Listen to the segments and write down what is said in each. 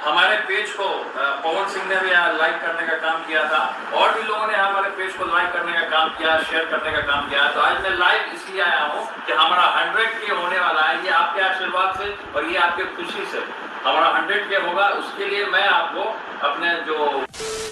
हमारे पेज को पवन सिंह ने भी लाइक करने का काम किया था और भी लोगों ने हमारे पेज को लाइक करने का काम किया, शेयर करने का काम किया। तो आज मैं लाइव इसलिए आया हूँ कि हमारा 100K होने वाला है। ये आपके आशीर्वाद से और ये आपके खुशी से हमारा 100K होगा। उसके लिए मैं आपको अपने जो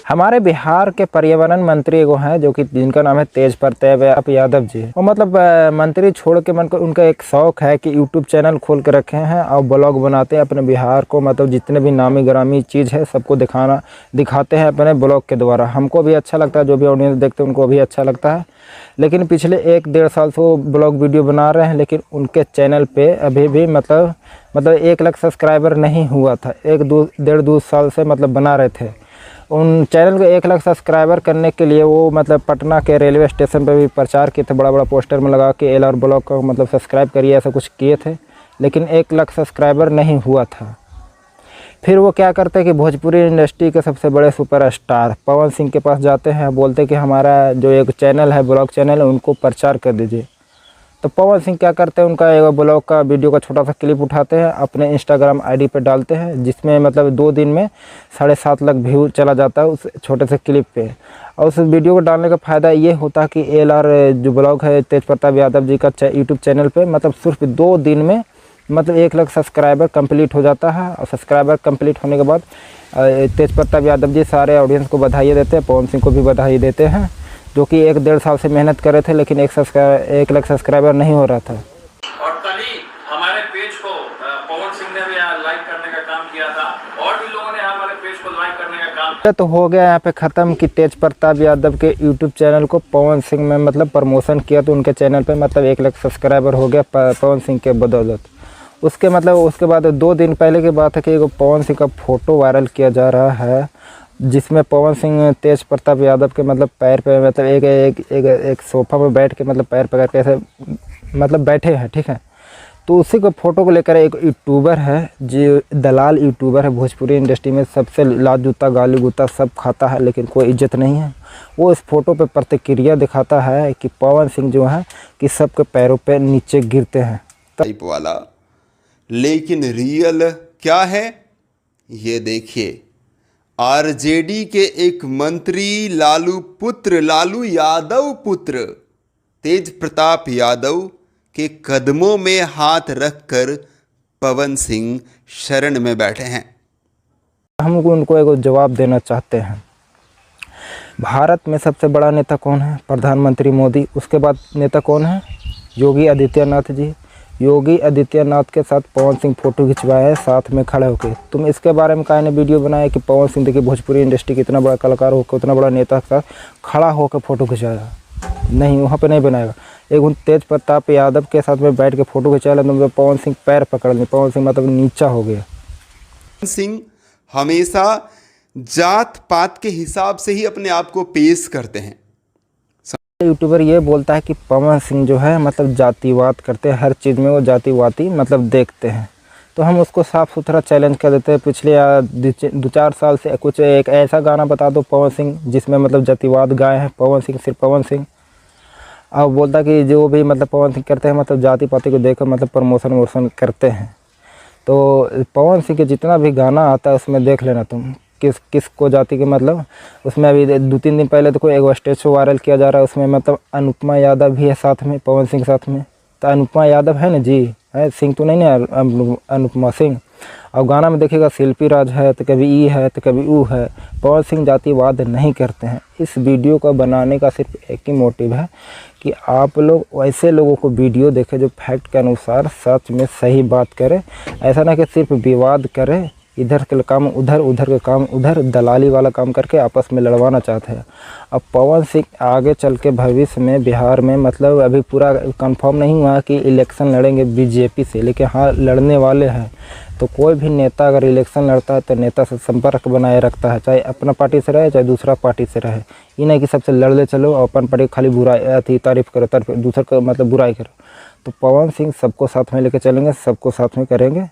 हमारे बिहार के पर्यावरण मंत्री वो हैं जो कि जिनका नाम है तेज प्रताप यादव जी। वो मतलब मंत्री छोड़ के मन को उनका एक शौक है कि यूट्यूब चैनल खोल के रखे हैं और ब्लॉग बनाते हैं अपने बिहार को, मतलब जितने भी नामी ग्रामी चीज़ है सबको दिखाते हैं अपने ब्लॉग के द्वारा। हमको भी अच्छा लगता है, जो भी ऑडियंस देखते हैं उनको भी अच्छा लगता है। लेकिन पिछले 1-1.5 साल से वो ब्लॉग वीडियो बना रहे हैं, लेकिन उनके चैनल पे अभी भी मतलब 1 लाख सब्सक्राइबर नहीं हुआ था। 1-1.5-2 साल से मतलब बना रहे थे। उन चैनल को 1 लाख सब्सक्राइबर करने के लिए वो मतलब पटना के रेलवे स्टेशन पर भी प्रचार किए थे, बड़ा बड़ा पोस्टर में लगा के LR ब्लॉग को मतलब सब्सक्राइब करिए, ऐसा कुछ किए थे। लेकिन 1 लाख सब्सक्राइबर नहीं हुआ था। फिर वो क्या करते हैं कि भोजपुरी इंडस्ट्री के सबसे बड़े सुपरस्टार पवन सिंह के पास जाते हैं, बोलते हैं कि हमारा जो एक चैनल है ब्लॉग चैनल है उनको प्रचार कर दीजिए। तो पवन सिंह क्या करते हैं, उनका एक ब्लॉग का वीडियो का छोटा सा क्लिप उठाते हैं, अपने इंस्टाग्राम ID पे डालते हैं, जिसमें मतलब 2 दिन में 7.5 लाख व्यू चला जाता है उस छोटे से क्लिप पे। और उस वीडियो को डालने का फ़ायदा ये होता है कि LR जो ब्लॉग है तेज प्रताप यादव जी का यूट्यूब चैनल पे मतलब सिर्फ 2 दिन में मतलब 1 लाख सब्सक्राइबर कंप्लीट हो जाता है। और सब्सक्राइबर कंप्लीट होने के बाद तेज प्रताप यादव जी सारे ऑडियंस को बधाई देते हैं, पवन सिंह को भी बधाई देते हैं, जो कि 1-1.5 साल से मेहनत कर रहे थे, लेकिन 1 लाख सब्सक्राइबर नहीं हो रहा था। और कल ही हमारे पेज को पवन सिंह ने भी लाइक करने का काम किया था और भी लोगों ने हमारे पेज को लाइक करने का काम किया। तो हो गया यहाँ पे ख़त्म कि तेज प्रताप यादव के यूट्यूब चैनल को पवन सिंह में मतलब प्रमोशन किया, तो उनके चैनल पे मतलब 1 लाख सब्सक्राइबर हो गया पवन सिंह के बदौलत। उसके बाद 2 दिन पहले की बात है कि पवन सिंह का फ़ोटो वायरल किया जा रहा है, जिसमें पवन सिंह तेज प्रताप यादव के मतलब पैर पे मतलब एक सोफ़ा में बैठ के मतलब पैर पकड़ के ऐसे मतलब बैठे हैं, ठीक है। तो उसी को फ़ोटो को लेकर एक यूट्यूबर है जो दलाल यूट्यूबर है भोजपुरी इंडस्ट्री में, सबसे लात जूता गाली गुता सब खाता है लेकिन कोई इज्जत नहीं है। वो इस फ़ोटो पे प्रतिक्रिया दिखाता है कि पवन सिंह जो है कि सबके पैरों पे नीचे गिरते हैं टाइप वाला। लेकिन रियल क्या है ये देखिए। RJD के एक मंत्री लालू यादव पुत्र तेज प्रताप यादव के कदमों में हाथ रखकर पवन सिंह शरण में बैठे हैं। हम उनको एक जवाब देना चाहते हैं। भारत में सबसे बड़ा नेता कौन है? प्रधानमंत्री मोदी। उसके बाद नेता कौन है? योगी आदित्यनाथ जी। योगी आदित्यनाथ के साथ पवन सिंह फ़ोटो खिंचवाए हैं साथ में खड़े होकर। तुम इसके बारे में काहे ने वीडियो बनाया कि पवन सिंह देखिए भोजपुरी इंडस्ट्री कितना बड़ा कलाकार होकर उतना बड़ा नेता के साथ खड़ा होकर फ़ोटो खिंचाया? नहीं, वहाँ पे नहीं बनाएगा। एक तेज प्रताप यादव के साथ में बैठ के फ़ोटो खिंचाया तो पवन सिंह पैर पकड़ लें, पवन सिंह मतलब नीचा हो गया। पवन सिंह हमेशा जात पात के हिसाब से ही अपने आप को पेश करते हैं। यूट्यूबर ये बोलता है कि पवन सिंह जो है मतलब जातिवाद करते हैं, हर चीज़ में वो जातिवादी मतलब देखते हैं। तो हम उसको साफ़ सुथरा चैलेंज कर देते हैं। पिछले 2-4 साल से कुछ एक ऐसा गाना बता दो पवन सिंह जिसमें मतलब जातिवाद गाए हैं पवन सिंह, सिर्फ पवन सिंह। अब बोलता कि जो भी मतलब पवन सिंह करते हैं मतलब जाति पाति को देखकर मतलब प्रमोशन करते हैं। तो पवन सिंह के जितना भी गाना आता है उसमें देख लेना तुम किस को जाति के मतलब उसमें अभी 2-3 दिन पहले तो कोई एक स्टेज शो वायरल किया जा रहा है, उसमें मतलब अनुपमा यादव भी है साथ में पवन सिंह के साथ में। तो अनुपमा यादव है ना जी, है सिंह तो नहीं ना अनुपमा सिंह। और गाना में देखिएगा शिल्पी राज है तो कभी ई है तो कभी ऊ है। पवन सिंह जातिवाद नहीं करते हैं। इस वीडियो को बनाने का सिर्फ एक ही मोटिव है कि आप लोग वैसे लोगों को वीडियो देखें जो फैक्ट के अनुसार सच में सही बात करें, ऐसा ना कि सिर्फ विवाद करें, इधर के काम उधर, उधर के काम उधर, दलाली वाला काम करके आपस में लड़वाना चाहते हैं। अब पवन सिंह आगे चल के भविष्य में बिहार में मतलब अभी पूरा कंफर्म नहीं हुआ कि इलेक्शन लड़ेंगे BJP से, लेकिन हाँ लड़ने वाले हैं। तो कोई भी नेता अगर इलेक्शन लड़ता है तो नेता से संपर्क बनाए रखता है, चाहे अपना पार्टी से रहे चाहे दूसरा पार्टी से रहे। ये नहीं कि सबसे लड़ ले चलो और अपन पार्टी खाली बुराई तारीफ करो, दूसरा का मतलब बुराई करो। तो पवन सिंह सबको साथ में लेकर चलेंगे, सबको साथ में करेंगे।